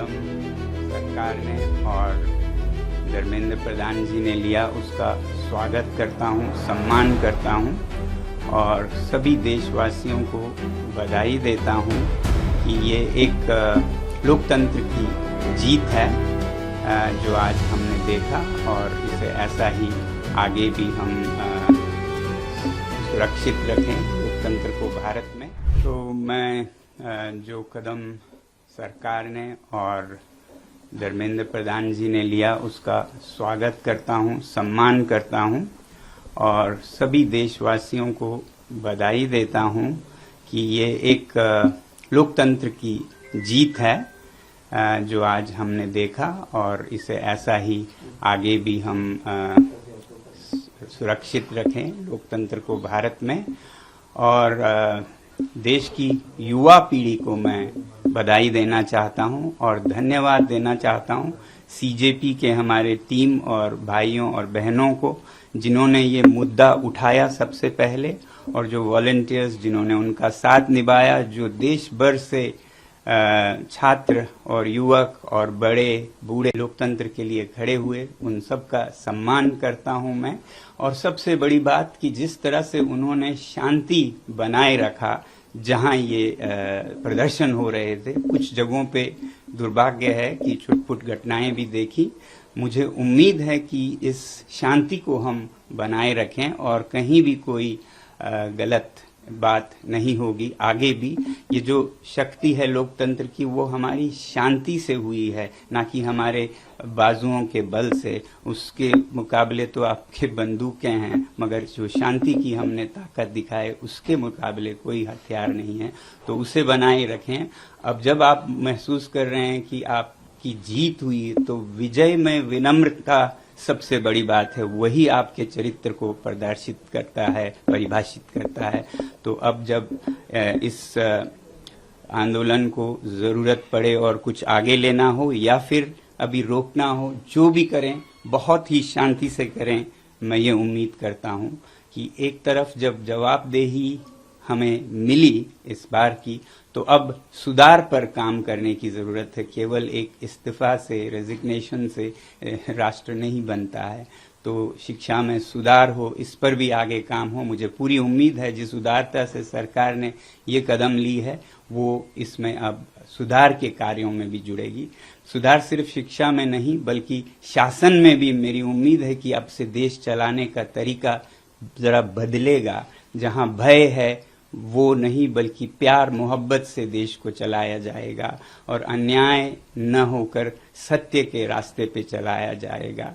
कदम सरकार ने और धर्मेंद्र प्रधान जी ने लिया उसका स्वागत करता हूं, सम्मान करता हूं और सभी देशवासियों को बधाई देता हूं कि ये एक लोकतंत्र की जीत है जो आज हमने देखा और इसे ऐसा ही आगे भी हम सुरक्षित रखें लोकतंत्र को भारत में। तो मैं जो कदम सरकार ने और धर्मेंद्र प्रधान जी ने लिया उसका स्वागत करता हूं, सम्मान करता हूं और सभी देशवासियों को बधाई देता हूं कि ये एक लोकतंत्र की जीत है जो आज हमने देखा और इसे ऐसा ही आगे भी हम सुरक्षित रखें लोकतंत्र को भारत में। और देश की युवा पीढ़ी को मैं बधाई देना चाहता हूं और धन्यवाद देना चाहता हूं सीजेपी के हमारे टीम और भाइयों और बहनों को जिन्होंने ये मुद्दा उठाया सबसे पहले और जो वॉलंटियर्स जिन्होंने उनका साथ निभाया, जो देश भर से छात्र और युवक और बड़े बूढ़े लोकतंत्र के लिए खड़े हुए, उन सब का सम्मान करता हूं मैं। और सबसे बड़ी बात कि जिस तरह से उन्होंने शांति बनाए रखा जहां ये प्रदर्शन हो रहे थे, कुछ जगहों पे दुर्भाग्य है कि छुटपुट घटनाएं भी देखी। मुझे उम्मीद है कि इस शांति को हम बनाए रखें और कहीं भी कोई गलत बात नहीं होगी आगे भी। ये जो शक्ति है लोकतंत्र की वो हमारी शांति से हुई है, ना कि हमारे बाजुओं के बल से। उसके मुकाबले तो आपके बंदूकें हैं, मगर जो शांति की हमने ताकत दिखाए उसके मुकाबले कोई हथियार नहीं है, तो उसे बनाए रखें। अब जब आप महसूस कर रहे हैं कि आपकी जीत हुई तो विजय में विनम्रता सबसे बड़ी बात है, वही आपके चरित्र को प्रदर्शित करता है, परिभाषित करता है। तो अब जब इस आंदोलन को जरूरत पड़े और कुछ आगे लेना हो या फिर अभी रोकना हो, जो भी करें बहुत ही शांति से करें। मैं ये उम्मीद करता हूं कि एक तरफ जब जवाबदेही हमें मिली इस बार की, तो अब सुधार पर काम करने की जरूरत है। केवल एक इस्तीफा से, रेजिग्नेशन से राष्ट्र नहीं बनता है। तो शिक्षा में सुधार हो, इस पर भी आगे काम हो। मुझे पूरी उम्मीद है जिस उदारता से सरकार ने ये कदम ली है वो इसमें अब सुधार के कार्यों में भी जुड़ेगी। सुधार सिर्फ शिक्षा में नहीं बल्कि शासन में भी मेरी उम्मीद है कि अब से देश चलाने का तरीका जरा बदलेगा। जहां भय है वो नहीं बल्कि प्यार मोहब्बत से देश को चलाया जाएगा और अन्याय न होकर सत्य के रास्ते पे चलाया जाएगा।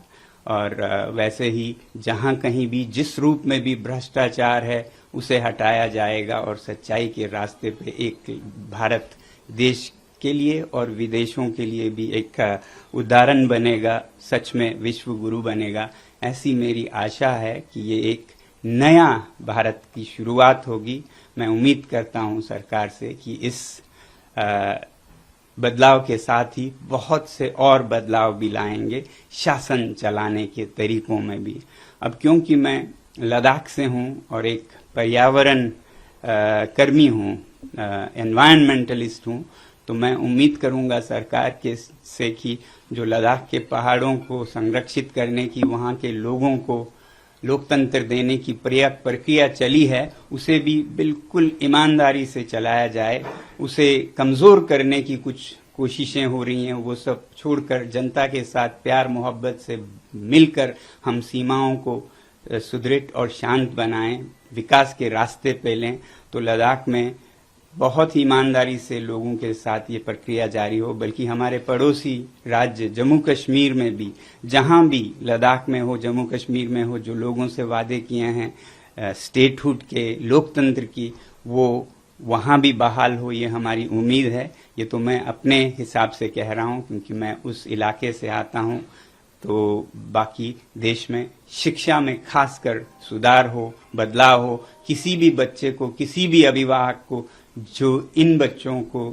और वैसे ही जहां कहीं भी जिस रूप में भी भ्रष्टाचार है उसे हटाया जाएगा और सच्चाई के रास्ते पे एक भारत देश के लिए और विदेशों के लिए भी एक उदाहरण बनेगा, सच में विश्व गुरु बनेगा। ऐसी मेरी आशा है कि ये एक नया भारत की शुरुआत होगी। मैं उम्मीद करता हूं सरकार से कि इस बदलाव के साथ ही बहुत से और बदलाव भी लाएंगे शासन चलाने के तरीकों में भी। अब क्योंकि मैं लद्दाख से हूं और एक पर्यावरण कर्मी हूं, एनवायरमेंटलिस्ट हूं, तो मैं उम्मीद करूंगा सरकार के से कि जो लद्दाख के पहाड़ों को संरक्षित करने की, वहां के लोगों को लोकतंत्र देने की प्रक्रिया चली है, उसे भी बिल्कुल ईमानदारी से चलाया जाए। उसे कमजोर करने की कुछ कोशिशें हो रही हैं, वो सब छोड़कर जनता के साथ प्यार मोहब्बत से मिलकर हम सीमाओं को सुदृढ़ और शांत बनाएं, विकास के रास्ते पे लें। तो लद्दाख में बहुत ही ईमानदारी से लोगों के साथ ये प्रक्रिया जारी हो। बल्कि हमारे पड़ोसी राज्य जम्मू कश्मीर में भी, जहां भी लद्दाख में हो, जम्मू कश्मीर में हो, जो लोगों से वादे किए हैं स्टेटहुड के, लोकतंत्र की, वो वहां भी बहाल हो, ये हमारी उम्मीद है। ये तो मैं अपने हिसाब से कह रहा हूं क्योंकि मैं उस इलाके से आता हूं। तो बाकी देश में शिक्षा में खासकर सुधार हो, बदलाव हो। किसी भी बच्चे को, किसी भी अभिभावक को जो इन बच्चों को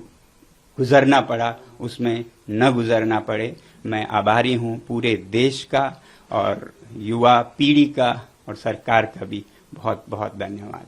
गुजरना पड़ा उसमें न गुजरना पड़े। मैं आभारी हूं पूरे देश का और युवा पीढ़ी का और सरकार का भी बहुत बहुत धन्यवाद।